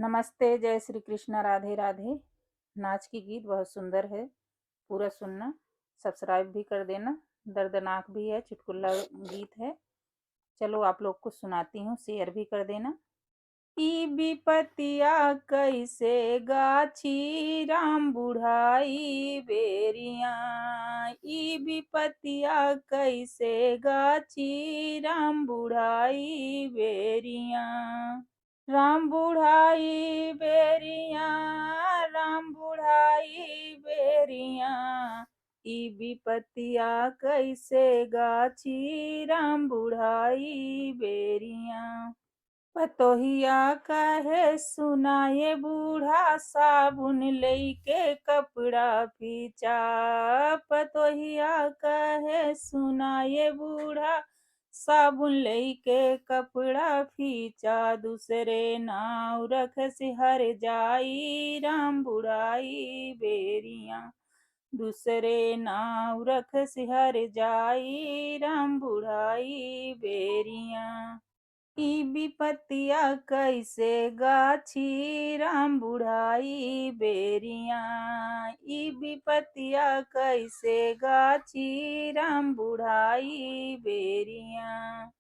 नमस्ते, जय श्री कृष्ण, राधे राधे। नाच की गीत बहुत सुंदर है, पूरा सुनना। सब्सक्राइब भी कर देना। दर्दनाक भी है, चुटकुला गीत है। चलो आप लोग को सुनाती हूँ, शेयर भी कर देना। ई विपतिया कैसे गाछी राम बुढ़ाई बेरिया। ई विपतिया कैसे गाछी राम बुढ़ाई बेरिया। राम बुढ़ाई बेरिया, राम बुढ़ाई बेरिया। ई विपतिया कैसे गाछी राम बुढ़ाई बेरिया। पतोहिया कहे सुनाए बूढ़ा, साबुन लेके कपड़ा फीचा। पतोहिया कहे सुनाए बूढ़ा, साबुन लेके कपड़ा फीचा। दूसरे नाव रख सिहर जाई राम बुढ़ाई बेरिया। दूसरे नाव रख सिहर जाई राम बुढ़ाई बेरिया। ई विपतिया कैसे गाछी राम बुढ़ाई बेरिया। ई विपतिया कैसे गाछी राम बुढ़ाई बेरिया।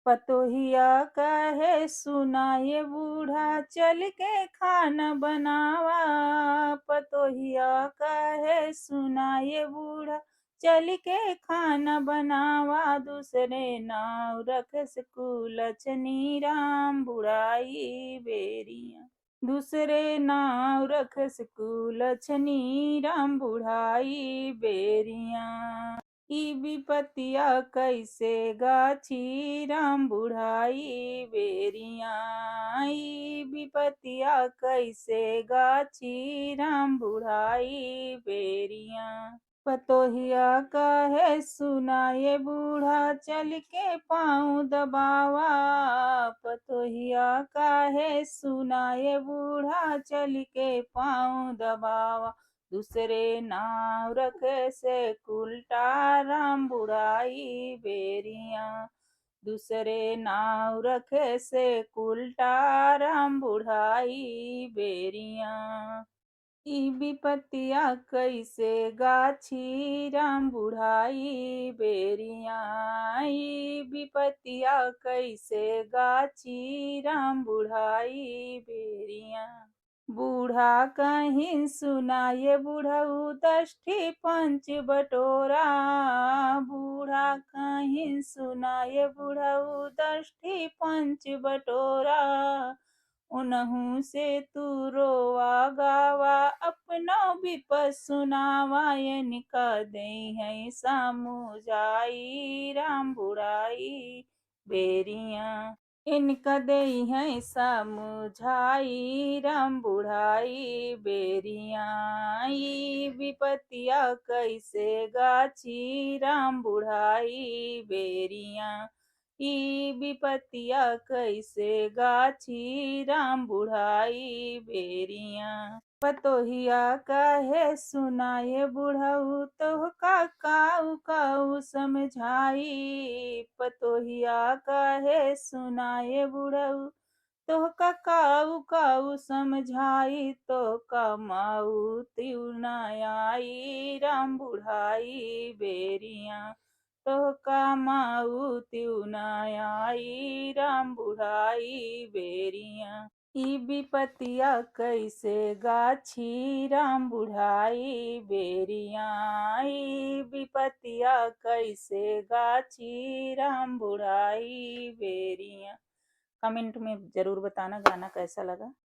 पतोहिया कहे सुनाए बूढ़ा, चल के खाना बनावा। पतोहिया कहे सुनाए बूढ़ा, चल के खाना बनावा। दूसरे नाव रख स्कूल चनी राम बुढ़ाई बेरिया। दूसरे नाव रख स्कूल छनी राम बुढ़ाई बेरिया। ई विपतिया कैसे गाछी राम बुढ़ाई बेरिया। ई विपतिया कैसे गाछी राम बुढ़ाई बेरिया। पतोहिया कहे सुनाए बूढ़ा, चल के पाँव दबावा। पतोहिया कहे सुनाए बूढ़ा, चल के पाँव दबावा। दूसरे नाव रखे से उल्टा राम बुढ़ाई बेरिया। दूसरे नाव रखे से उल्टा राम बुढ़ाई बेरिया। ई विपतिया कैसे गाछी राम बुढ़ाई बेरिया। ई विपतिया कैसे गाछी राम बुढ़ाई बेरिया। बूढ़ा कहीं सुनाए बुढ़ऊ, दष्टी पंच बटोरा। बूढ़ा कहीं सुनाए बुढ़ऊ, दष्टी पंच बटोरा। उनहु से तू रोवा गावा, अपनो विपत सुनावा। इनका दे है सामुझाई राम बुढ़ाई बेरिया। इनका दे है सामुझाई राम बुढ़ाई बेरिया। ई विपतिया कैसे गाछी राम बुढ़ाई बेरिया। ई विपतिया कैसे गाछी राम बुढ़ाई बेरिया। पतोहिया कहे सुनाए बुढ़ऊ, तोहका काऊ काऊ समझाई। पतोहिया कहे सुनाए बुढ़ऊ, तोहका काऊ काऊ समझाई। तोहका माऊ त्यू न आई राम बुढ़ाई बेरिया। तोहका माऊ त्यू न आई राम बुढ़ाई बेरिया। ई विपतिया कैसे गाछी राम बुढ़ाई बेरिया। ई विपतिया कैसे गाछी राम बुढ़ाई बेरिया। कमेंट में जरूर बताना गाना कैसा लगा।